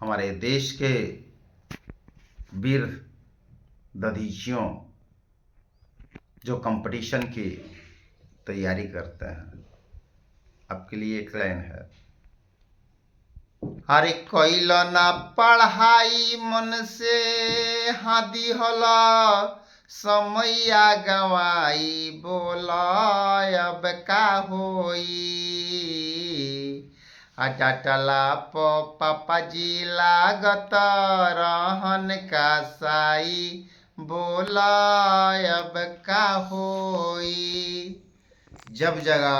हमारे देश के वीर दधीचियों जो कंपटीशन की तैयारी करते हैं, आपके लिए एक लाइन है। अरे कोइल ना पढ़ाई मन से हादी होला समैया गवाई बोला अब का होई डाटला पापा जी लागत रहन का साई बोला अब का होई। जब जगा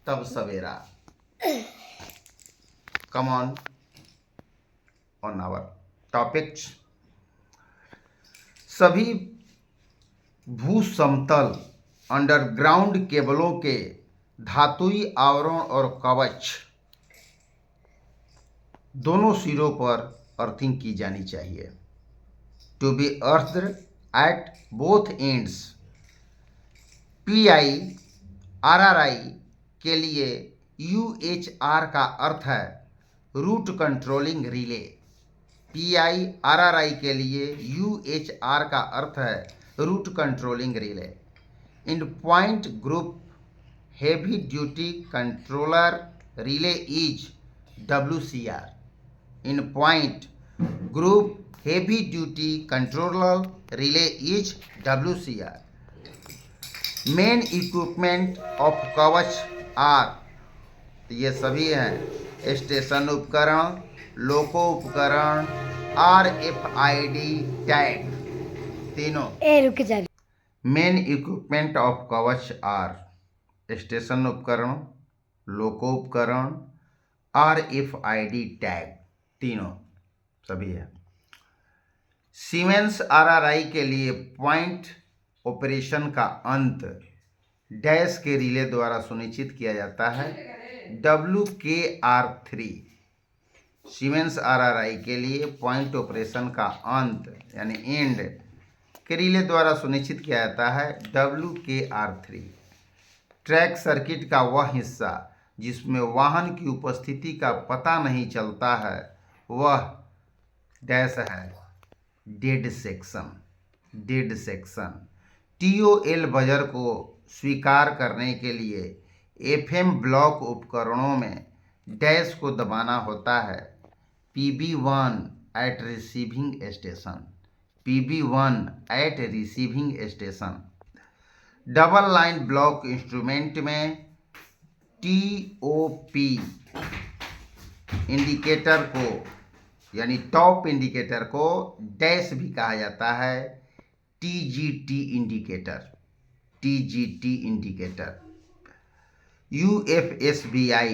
तब सवेरा। Come on our topics। सभी भू समतल अंडरग्राउंड केबलों के धातुई आवरण और कवच दोनों सिरों पर अर्थिंग की जानी चाहिए। To be earthed at both ends. PIRRI के लिए UHR का अर्थ है रूट कंट्रोलिंग रिले। PIRRI के लिए UHR का अर्थ है route controlling relay. In point group heavy duty controller relay is WCR। In point group heavy duty controller relay is WCR। Main equipment of Kavach are, ये सभी हैं स्टेशन उपकरण, लोको उपकरण, RFID टैग, तीनों। रुक जा। Main equipment of Kavach are station उपकरण, लोको उपकरण, RFID टैग, तीनों सभी है। सीमेंस RRI के लिए पॉइंट ऑपरेशन का अंत डैश के रिले द्वारा सुनिश्चित किया जाता है WKR3। सीमेंस RRI के लिए पॉइंट ऑपरेशन का अंत यानी एंड के रिले द्वारा सुनिश्चित किया जाता है WKR3। ट्रैक सर्किट का वह हिस्सा जिसमें वाहन की उपस्थिति का पता नहीं चलता है वह डैश है dead section. Dead section TOL buzzer को स्वीकार करने के लिए FM ब्लॉक उपकरणों में डैश को दबाना होता है PB1 at receiving station. PB1 at receiving station. Double line block instrument में TOP इंडिकेटर को यानी टॉप इंडिकेटर को डैश भी कहा जाता है TGT indicator. TGT indicator. UFSBI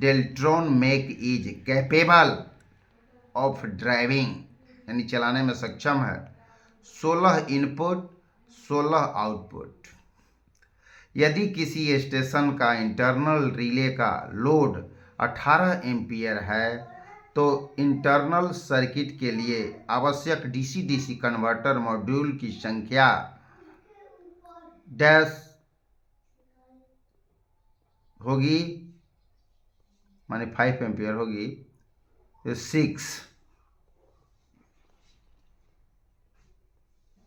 Deltron make is capable of driving यानी चलाने में सक्षम है 16 इनपुट 16 आउटपुट। यदि किसी स्टेशन का इंटरनल रिले का लोड 18 एम्पियर है तो इंटरनल सर्किट के लिए आवश्यक DC-DC कन्वर्टर मॉड्यूल की संख्या डैश होगी माने 5 एम्पियर होगी 6।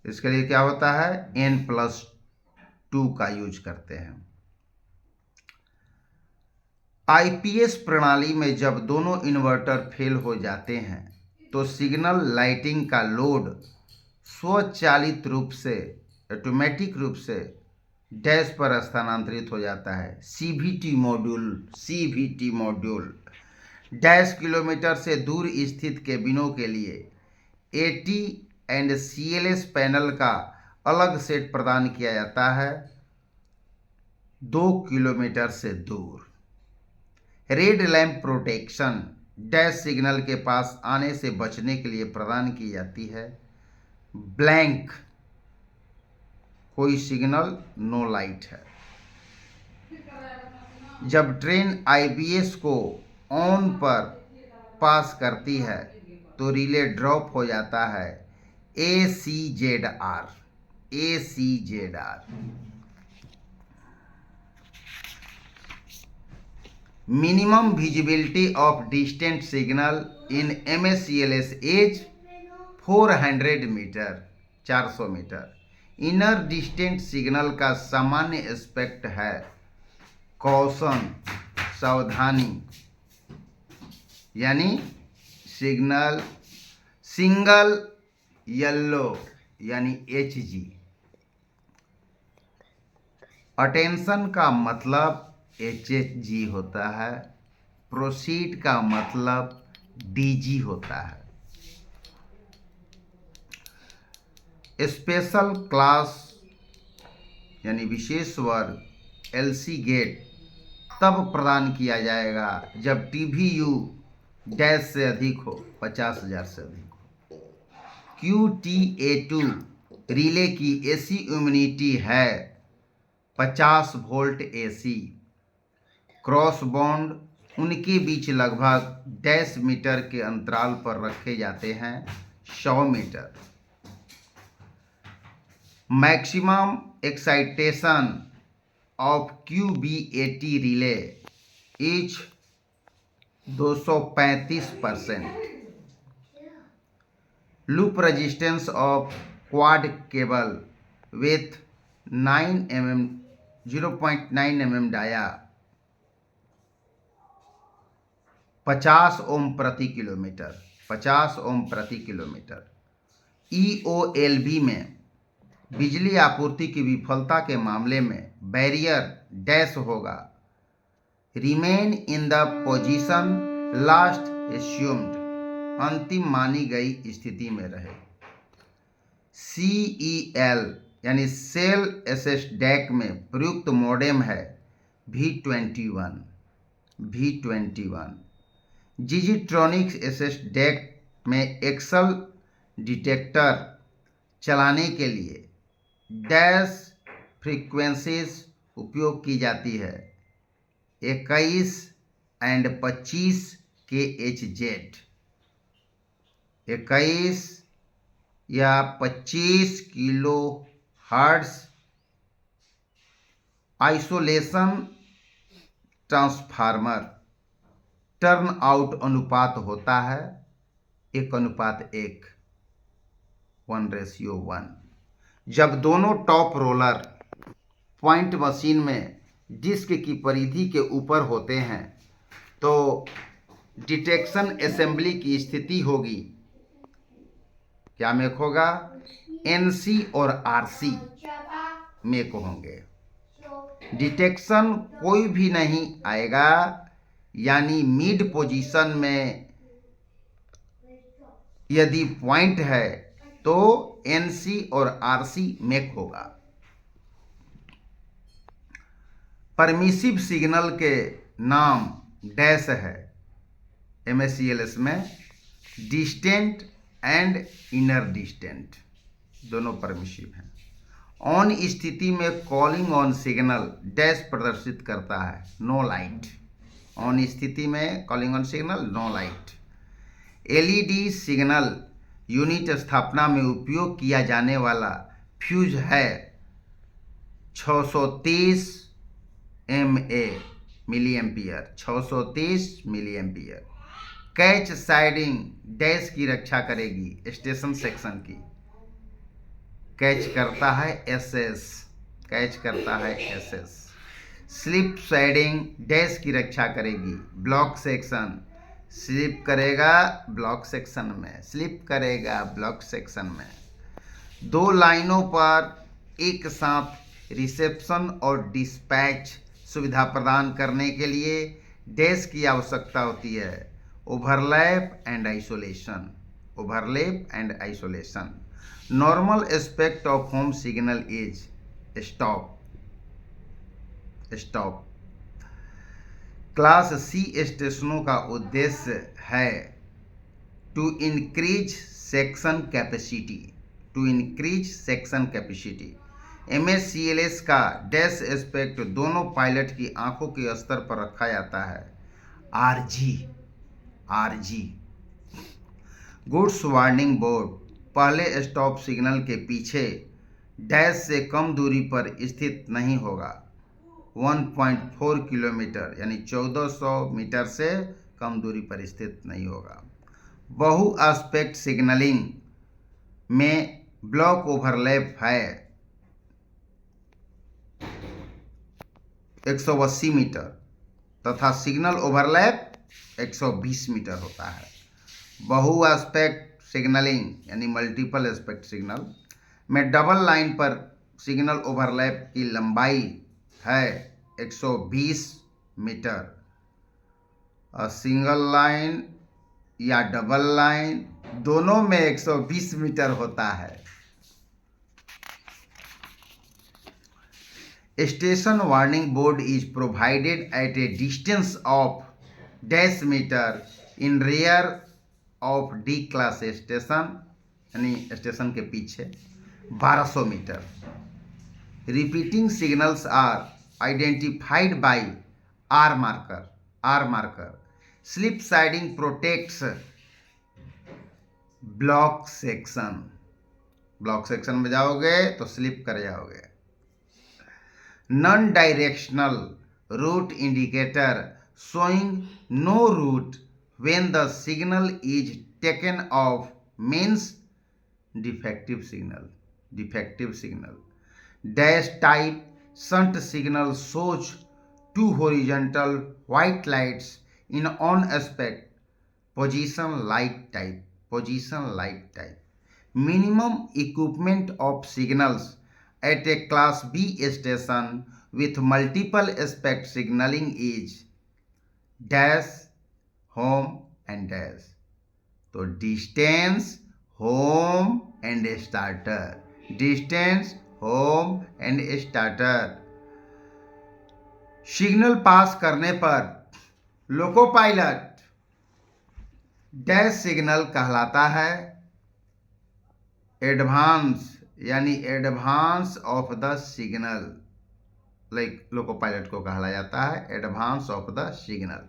इसके लिए क्या होता है N+2 का यूज करते हैं। IPS प्रणाली में जब दोनों इन्वर्टर फेल हो जाते हैं तो सिग्नल लाइटिंग का लोड स्वचालित रूप से ऑटोमेटिक रूप से डैश पर स्थानांतरित हो जाता है CVT मॉड्यूल। डैश किलोमीटर से दूर स्थित केबिनों के लिए AT एंड CLS पैनल का अलग सेट प्रदान किया जाता है 2 किलोमीटर से दूर। Red lamp protection dash signal के पास आने से बचने के लिए प्रदान की जाती है। ब्लैंक कोई सिग्नल नो लाइट है। जब ट्रेन IBS को ऑन पर पास करती है तो रिले ड्रॉप हो जाता है ACZR। Minimum visibility of distant signal in MSCLS is 400 metre, 400 metre. Inner distant signal का सामान्य एस्पेक्ट है कॉशन, सावधानी, यानी सिंगल येलो यानी HG। अटेंशन का मतलब HHG होता है, प्रोसीड का मतलब DG होता है। स्पेशल क्लास यानी विशेष वर्ग LC गेट तब प्रदान किया जाएगा जब TVU डैश से अधिक हो, 50,000 से अधिक हो। QTA2 रिले की AC इम्यूनिटी है 50 वोल्ट AC। क्रॉस बॉन्ड उनके बीच लगभग डैश मीटर के अंतराल पर रखे जाते हैं, 100 metre. Maximum excitation of QBAT relay is 235%। Loop resistance of quad cable with 0.9 mm dia 50 ohm प्रति किलोमीटर, 50 ओम प्रति किलोमीटर। EOLB में बिजली आपूर्ति की विफलता के मामले में बैरियर डैश होगा, remain in the position last assumed, अंतिम मानी गई स्थिति में रहे। CEL यानी सेल एसेस डैक में प्रयुक्त मॉडेम है V21। जिजीट्रॉनिक्स एसेस डैक में एक्सल डिटेक्टर चलाने के लिए डैश फ्रीक्वेंसीज उपयोग की जाती है, 21 और 25 kHz, 21 या 25 kilo hertz. Isolation transformer turn out अनुपात होता है 1:1, 1:1। जब दोनों टॉप रोलर पॉइंट मशीन में डिस्क की परिधि के ऊपर होते हैं तो डिटेक्शन असेंबली की स्थिति होगी, क्या मेक होगा? NC और RC मेक होंगे। डिटेक्शन कोई भी नहीं आएगा, यानी मिड पोजीशन में यदि पॉइंट है तो NC और RC मेक होगा। परमिसिव सिग्नल के नाम डैश है MSCLS में, डिस्टेंट एंड इनर डिस्टेंट दोनों परमिसिव हैं। ऑन स्थिति में कॉलिंग ऑन सिग्नल डैश प्रदर्शित करता है, नो लाइट। ऑन स्थिति में calling on signal, no light. LED signal unit स्थापना में उपयोग किया जाने वाला फ्यूज है 630 milliampere, 630 milliampere. Catch siding dash की रक्षा करेगी, स्टेशन सेक्शन की। कैच करता है SS, कैच करता है SS। स्लिप साइडिंग डैश की रक्षा करेगी, ब्लॉक सेक्शन स्लिप करेगा ब्लॉक सेक्शन में, स्लिप करेगा ब्लॉक सेक्शन में। दो लाइनों पर एक साथ रिसेप्शन और डिस्पैच सुविधा प्रदान करने के लिए डैश की आवश्यकता होती है, overlap and isolation, overlap and isolation. Normal aspect of home signal is stop, stop. Class C स्टेशनों का उद्देश्य है to increase section capacity, to increase section capacity. MSCLS का डैश एस्पेक्ट दोनों पायलट की आंखों के स्तर पर रखा जाता है, RG। गुड्स वार्निंग बोर्ड पहले स्टॉप सिग्नल के पीछे डैश से कम दूरी पर स्थित नहीं होगा। 1.4 किलोमीटर यानी 1400 मीटर से कम दूरी पर स्थित नहीं होगा। बहु एस्पेक्ट सिग्नलिंग में ब्लॉक ओवरलैप है 180 मीटर तथा सिग्नल ओवरलैप 120 मीटर होता है। बहु एस्पेक्ट सिग्नलिंग यानी मल्टीपल एस्पेक्ट सिग्नल में डबल लाइन पर सिग्नल ओवरलैप की लंबाई है 120 मीटर और सिंगल लाइन या डबल लाइन दोनों में 120 मीटर होता है। Station warning board is provided at a distance of dash metre in rear of D class station यानी स्टेशन के पीछे 1200 metre. Repeating signals are identified by R marker. Slip siding protects block section में जाओगे तो slip कर जाओगे। Non directional route indicator showing no route when the signal is taken off means defective signal. Dash type shunt signal shows two horizontal white lights in on aspect position light type. Minimum equipment of signals at a class B station with multiple aspect signaling is dash, home and dash. तो distance, home and starter. Distance, home and starter. Signal pass करने पर loco pilot dash signal कहलाता है। Advance of the signal like loco pilot को कहला जाता है advance of the signal.